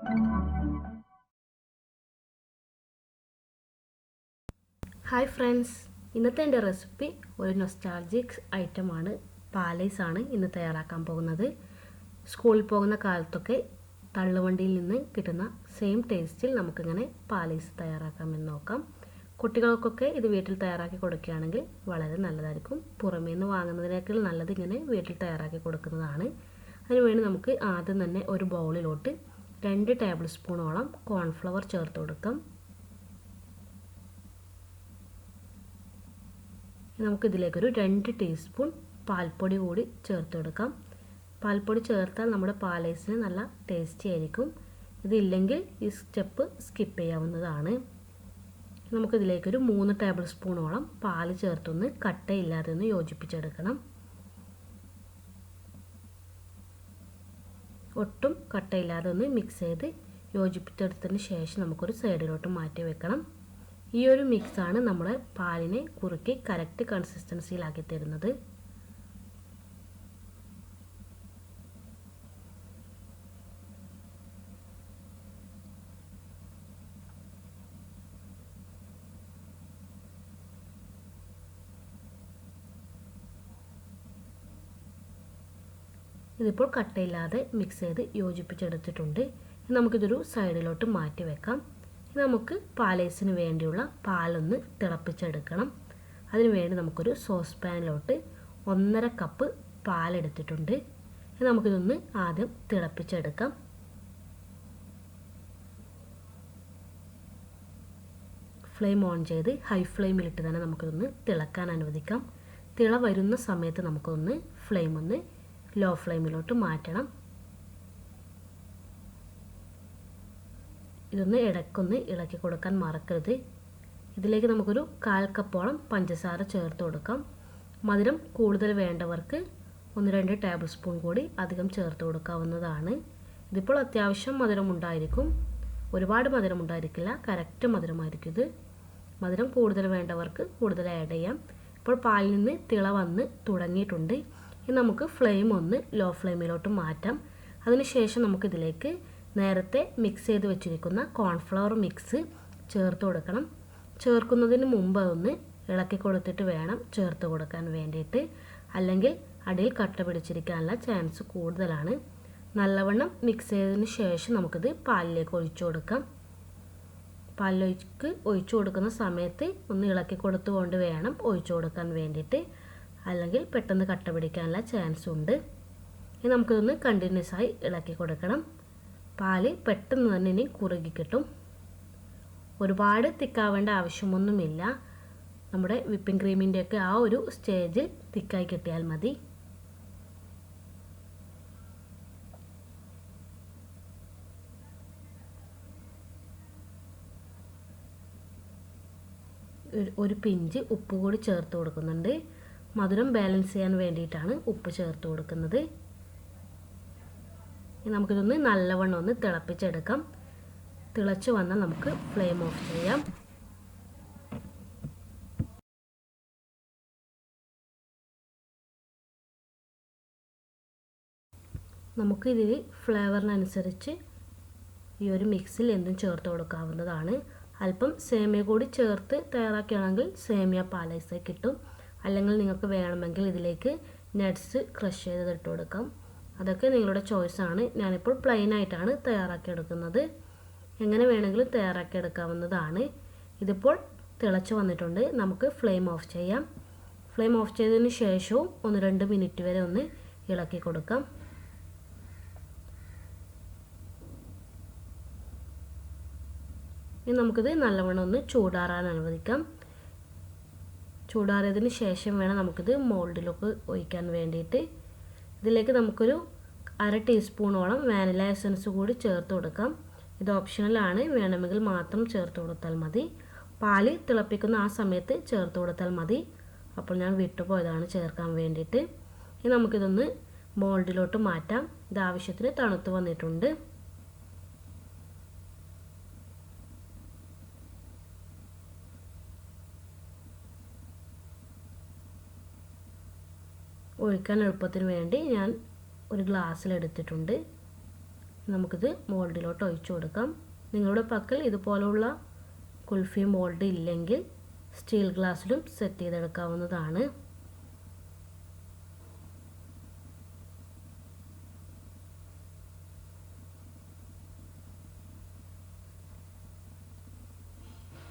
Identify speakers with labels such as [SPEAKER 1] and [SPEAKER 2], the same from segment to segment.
[SPEAKER 1] Hi friends, ഇന്നത്തെ എൻ്റെ recipe ഒരു നൊസ്റ്റാൾജിക് ഐറ്റമാണ്. പാലൈസാണ് ഇന്ന് തയ്യാറാക്കാൻ പോകുന്നത്. സ്കൂളിൽ പോകുന്ന കാലത്തൊക്കെ തള്ളുവണ്ടിയിൽ നിന്ന് കിട്ടുന്ന സെയിം ടേസ്റ്റിൽ നമുക്കിങ്ങനെ പാലൈസ് തയ്യാറാക്കാമെന്ന് നോക്കാം. കുട്ടികൾക്കൊക്കെ ഇത് വീട്ടിൽ തയ്യാറാക്കി കൊടുക്കുകയാണെങ്കിൽ വളരെ നല്ലതായിരിക്കും. പുറമേ നിന്ന് വാങ്ങുന്നതിനേക്കാൾ നല്ലത് ഇങ്ങനെ വീട്ടിൽ തയ്യാറാക്കി കൊടുക്കുന്നതാണ്. അതിനുവേണ്ടി നമുക്ക് ആദ്യം തന്നെ ഒരു ബൗളിലോട്ട് 2 ടേബിൾ സ്പൂണോളം കോൺഫ്ലവർ ചേർത്ത് കൊടുക്കാം. നമുക്കിതിലേക്കൊരു 2 ടീസ്പൂൺ പാൽപ്പൊടി കൂടി ചേർത്ത് കൊടുക്കാം. പാൽപ്പൊടി ചേർത്താൽ നമ്മുടെ പാലൈസിന് നല്ല ടേസ്റ്റി ആയിരിക്കും. ഇതില്ലെങ്കിൽ ഈ സ്റ്റെപ്പ് സ്കിപ്പ് ചെയ്യാവുന്നതാണ്. നമുക്കിതിലേക്കൊരു 3 ടേബിൾ സ്പൂണോളം പാൽ ചേർത്തൊന്ന് കട്ടയില്ലാതെ ഒന്ന് യോജിപ്പിച്ചെടുക്കണം. ഒട്ടും കട്ടയില്ലാതെ ഒന്ന് മിക്സ് ചെയ്ത് യോജിപ്പിച്ചെടുത്തതിന് ശേഷം നമുക്കൊരു സൈഡിലോട്ട് മാറ്റി വെക്കണം. ഈ ഒരു മിക്സാണ് നമ്മുടെ പാലിനെ കുറുക്കി കറക്റ്റ് കൺസിസ്റ്റൻസിയിലാക്കി തരുന്നത്. ഇതിപ്പോൾ കട്ടയില്ലാതെ മിക്സ് ചെയ്ത് യോജിപ്പിച്ചെടുത്തിട്ടുണ്ട്. നമുക്കിതൊരു സൈഡിലോട്ട് മാറ്റി വെക്കാം. നമുക്ക് പാലൈസിന് വേണ്ടിയുള്ള പാലൊന്ന് തിളപ്പിച്ചെടുക്കണം. അതിനുവേണ്ടി നമുക്കൊരു സോസ് പാനിലോട്ട് 1.5 കപ്പ് പാലെടുത്തിട്ടുണ്ട്. നമുക്കിതൊന്ന് ആദ്യം തിളപ്പിച്ചെടുക്കാം. ഫ്ലെയിം ഓൺ ചെയ്ത് ഹൈ ഫ്ലെയിമിലിട്ട് തന്നെ നമുക്കിതൊന്ന് തിളക്കാൻ അനുവദിക്കാം. തിള വരുന്ന സമയത്ത് നമുക്കൊന്ന് ഫ്ലെയിം ഒന്ന് ലോ ഫ്ലെയിമിലോട്ട് മാറ്റണം. ഇതൊന്ന് ഇടയ്ക്കൊന്ന് ഇളക്കി കൊടുക്കാൻ മറക്കരുത്. ഇതിലേക്ക് നമുക്കൊരു 1/4 കപ്പോളം പഞ്ചസാര ചേർത്ത് കൊടുക്കാം. മധുരം കൂടുതൽ വേണ്ടവർക്ക് 1-2 ടേബിൾ സ്പൂൺ കൂടി അധികം ചേർത്ത് കൊടുക്കാവുന്നതാണ്. ഇതിപ്പോൾ അത്യാവശ്യം മധുരം ഉണ്ടായിരിക്കും. ഒരുപാട് മധുരം ഉണ്ടായിരിക്കില്ല, കറക്റ്റ് മധുരമായിരിക്കും ഇത്. മധുരം കൂടുതൽ വേണ്ടവർക്ക് കൂടുതൽ ആഡ് ചെയ്യാം. ഇപ്പോൾ പാലിൽ നിന്ന് തിള വന്ന് തുടങ്ങിയിട്ടുണ്ട്. ഇനി നമുക്ക് ഫ്ലെയിം ഒന്ന് ലോ ഫ്ലെയിമിലോട്ട് മാറ്റാം. അതിനുശേഷം നമുക്കിതിലേക്ക് നേരത്തെ മിക്സ് ചെയ്ത് വെച്ചിരിക്കുന്ന കോൺഫ്ലവർ മിക്സ് ചേർത്ത് കൊടുക്കണം. ചേർക്കുന്നതിന് മുമ്പ് ഒന്ന് ഇളക്കി കൊടുത്തിട്ട് വേണം ചേർത്ത് കൊടുക്കാൻ വേണ്ടിയിട്ട്. അല്ലെങ്കിൽ അടിയിൽ കട്ട പിടിച്ചിരിക്കാനുള്ള ചാൻസ് കൂടുതലാണ്. നല്ലവണ്ണം മിക്സ് ചെയ്തതിന് ശേഷം നമുക്കിത് പാലിലേക്ക് ഒഴിച്ചു കൊടുക്കാം. പാലിലേക്ക് ഒഴിച്ചു കൊടുക്കുന്ന സമയത്ത് ഒന്ന് ഇളക്കി കൊടുത്തുകൊണ്ട് വേണം ഒഴിച്ചു കൊടുക്കാൻ വേണ്ടിയിട്ട്. അല്ലെങ്കിൽ പെട്ടെന്ന് കട്ട പിടിക്കാനുള്ള ചാൻസ് ഉണ്ട്. ഇനി നമുക്കിതൊന്ന് കണ്ടിന്യൂസ് ആയി ഇളക്കി കൊടുക്കണം. പാല് പെട്ടെന്ന് തന്നെ ഇനി കുറുകി കിട്ടും. ഒരുപാട് തിക്കാവേണ്ട ആവശ്യമൊന്നുമില്ല. നമ്മുടെ വിപ്പിംഗ് ക്രീമിൻ്റെയൊക്കെ ആ ഒരു സ്റ്റേജിൽ തിക്കായി കിട്ടിയാൽ മതി. ഒരു പിഞ്ച് ഉപ്പ് കൂടി ചേർത്ത് കൊടുക്കുന്നുണ്ട്. മധുരം ബാലൻസ് ചെയ്യാൻ വേണ്ടിയിട്ടാണ് ഉപ്പ് ചേർത്ത് കൊടുക്കുന്നത്. നമുക്കിതൊന്ന് നല്ലവണ്ണം ഒന്ന് തിളപ്പിച്ചെടുക്കാം. തിളച്ച് വന്നാൽ നമുക്ക് ഫ്ലെയിം ഓഫ് ചെയ്യാം. നമുക്ക് ഇതിൽ ഫ്ലേവറിനനുസരിച്ച് ഈ ഒരു മിക്സിൽ എന്തും ചേർത്ത് കൊടുക്കാവുന്നതാണ്. അല്പം സേമിയ കൂടി ചേർത്ത് തയ്യാറാക്കുകയാണെങ്കിൽ സേമിയ പാലൈസായി കിട്ടും. അല്ലെങ്കിൽ നിങ്ങൾക്ക് വേണമെങ്കിൽ ഇതിലേക്ക് നട്ട്സ് ക്രഷ് ചെയ്ത് ഇട്ട് കൊടുക്കാം. അതൊക്കെ നിങ്ങളുടെ ചോയ്സാണ്. ഞാനിപ്പോൾ പ്ലെയിൻ ആയിട്ടാണ് തയ്യാറാക്കിയെടുക്കുന്നത്. എങ്ങനെ വേണമെങ്കിലും തയ്യാറാക്കിയെടുക്കാവുന്നതാണ്. ഇതിപ്പോൾ തിളച്ച് വന്നിട്ടുണ്ട്. നമുക്ക് ഫ്ലെയിം ഓഫ് ചെയ്യാം. ഫ്ലെയിം ഓഫ് ചെയ്തതിന് ശേഷവും 1-2 മിനിറ്റ് വരെ ഒന്ന് ഇളക്കി കൊടുക്കാം. ഇനി നമുക്കിത് നല്ലവണ്ണം ഒന്ന് ചൂടാറാൻ അനുവദിക്കാം. ചൂടാറിയതിന് ശേഷം വേണം നമുക്കിത് മോൾഡിലേക്ക് ഒഴിക്കാൻ വേണ്ടിയിട്ട്. ഇതിലേക്ക് നമുക്കൊരു 1/2 ടീസ്പൂണോളം വാനില എസൻസ് കൂടി ചേർത്ത് കൊടുക്കാം. ഇത് ഓപ്ഷണലാണ്, വേണമെങ്കിൽ മാത്രം ചേർത്ത് കൊടുത്താൽ മതി. പാല് തിളപ്പിക്കുന്ന ആ സമയത്ത് ചേർത്ത് കൊടുത്താൽ മതി. അപ്പോൾ ഞാൻ വിട്ടുപോയതാണ് ചേർക്കാൻ വേണ്ടിയിട്ട്. ഇനി നമുക്കിതൊന്ന് മോൾഡിലോട്ട് മാറ്റാം. ഇത് ആവശ്യത്തിന് തണുത്ത് വന്നിട്ടുണ്ട്. ഒഴിക്കാൻ എളുപ്പത്തിന് വേണ്ടി ഞാൻ ഒരു ഗ്ലാസ്സിലെടുത്തിട്ടുണ്ട്. നമുക്കിത് മോൾഡിലോട്ട് ഒഴിച്ചു കൊടുക്കാം. നിങ്ങളുടെ പക്കൽ ഇതുപോലുള്ള കുൽഫി മോൾഡ് ഇല്ലെങ്കിൽ സ്റ്റീൽ ഗ്ലാസ്സിലും സെറ്റ് ചെയ്തെടുക്കാവുന്നതാണ്.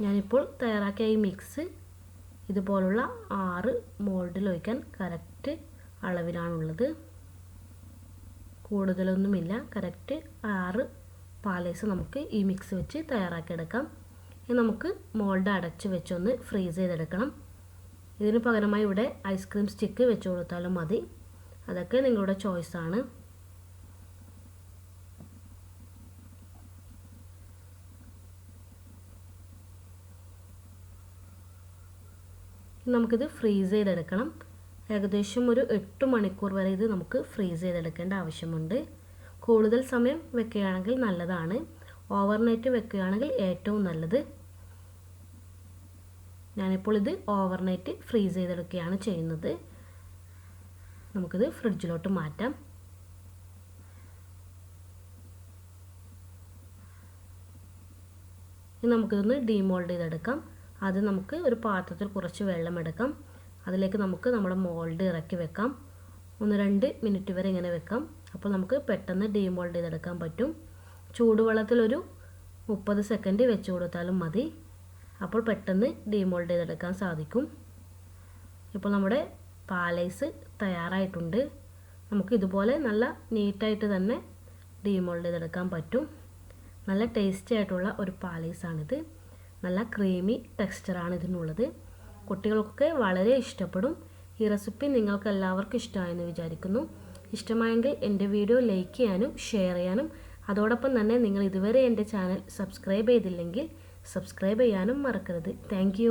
[SPEAKER 1] ഞാനിപ്പോൾ തയ്യാറാക്കിയ ഈ മിക്സ് ഇതുപോലുള്ള 6 മോൾഡിൽ ഒഴിക്കാൻ കറക്റ്റ് അളവിലാണുള്ളത്. കൂടുതലൊന്നുമില്ല. കറക്റ്റ് 6 പാലേസ് നമുക്ക് ഈ മിക്സ് വെച്ച് തയ്യാറാക്കിയെടുക്കാം. ഇനി നമുക്ക് മോൾഡ് അടച്ച് വെച്ചൊന്ന് ഫ്രീസ് ചെയ്തെടുക്കണം. ഇതിന് പകരമായി ഇവിടെ ഐസ്ക്രീം സ്റ്റിക്ക് വെച്ച് കൊടുത്താലും മതി. അതൊക്കെ നിങ്ങളുടെ ചോയ്സാണ്. നമുക്കിത് ഫ്രീസ് ചെയ്തെടുക്കണം. ഏകദേശം ഒരു 8 മണിക്കൂർ വരെ ഇത് നമുക്ക് ഫ്രീസ് ചെയ്തെടുക്കേണ്ട ആവശ്യമുണ്ട്. കൂടുതൽ സമയം വെക്കുകയാണെങ്കിൽ നല്ലതാണ്. ഓവർനൈറ്റ് വെക്കുകയാണെങ്കിൽ ഏറ്റവും നല്ലത്. ഞാനിപ്പോൾ ഇത് ഓവർനൈറ്റ് ഫ്രീസ് ചെയ്തെടുക്കുകയാണ് ചെയ്യുന്നത്. നമുക്കിത് ഫ്രിഡ്ജിലോട്ട് മാറ്റാം. ഇനി നമുക്കിതൊന്ന് ഡീമോൾഡ് ചെയ്തെടുക്കാം. അത് നമുക്ക് ഒരു പാത്രത്തിൽ കുറച്ച് വെള്ളം എടുക്കാം. അതിലേക്ക് നമുക്ക് നമ്മുടെ മോൾഡ് ഇറക്കി വെക്കാം. 1-2 മിനിറ്റ് വരെ ഇങ്ങനെ വെക്കാം. അപ്പോൾ നമുക്ക് പെട്ടെന്ന് ഡീമോൾഡ് ചെയ്തെടുക്കാൻ പറ്റും. ചൂടുവെള്ളത്തിലൊരു 30 സെക്കൻഡ് വെച്ച് കൊടുത്താലും മതി. അപ്പോൾ പെട്ടെന്ന് ഡീമോൾഡ് ചെയ്തെടുക്കാൻ സാധിക്കും. ഇപ്പോൾ നമ്മുടെ പാലൈസ് തയ്യാറായിട്ടുണ്ട്. നമുക്ക് ഇതുപോലെ നല്ല നീറ്റായിട്ട് തന്നെ ഡീമോൾഡ് ചെയ്തെടുക്കാൻ പറ്റും. നല്ല ടേസ്റ്റി ആയിട്ടുള്ള ഒരു പാലൈസാണിത്. നല്ല ക്രീമി ടെക്സ്ചറാണ് ഇതിനുള്ളത്. കുട്ടികൾക്കൊക്കെ വളരെ ഇഷ്ടപ്പെടും. ഈ റെസിപ്പി നിങ്ങൾക്ക് എല്ലാവർക്കും ഇഷ്ടമായെന്ന് വിചാരിക്കുന്നു. ഇഷ്ടമായെങ്കിൽ എൻ്റെ വീഡിയോ ലൈക്ക് ചെയ്യാനും ഷെയർ ചെയ്യാനും അതോടൊപ്പം തന്നെ നിങ്ങൾ ഇതുവരെ എൻ്റെ ചാനൽ സബ്സ്ക്രൈബ് ചെയ്തില്ലെങ്കിൽ സബ്സ്ക്രൈബ് ചെയ്യാനും മറക്കരുത്. താങ്ക്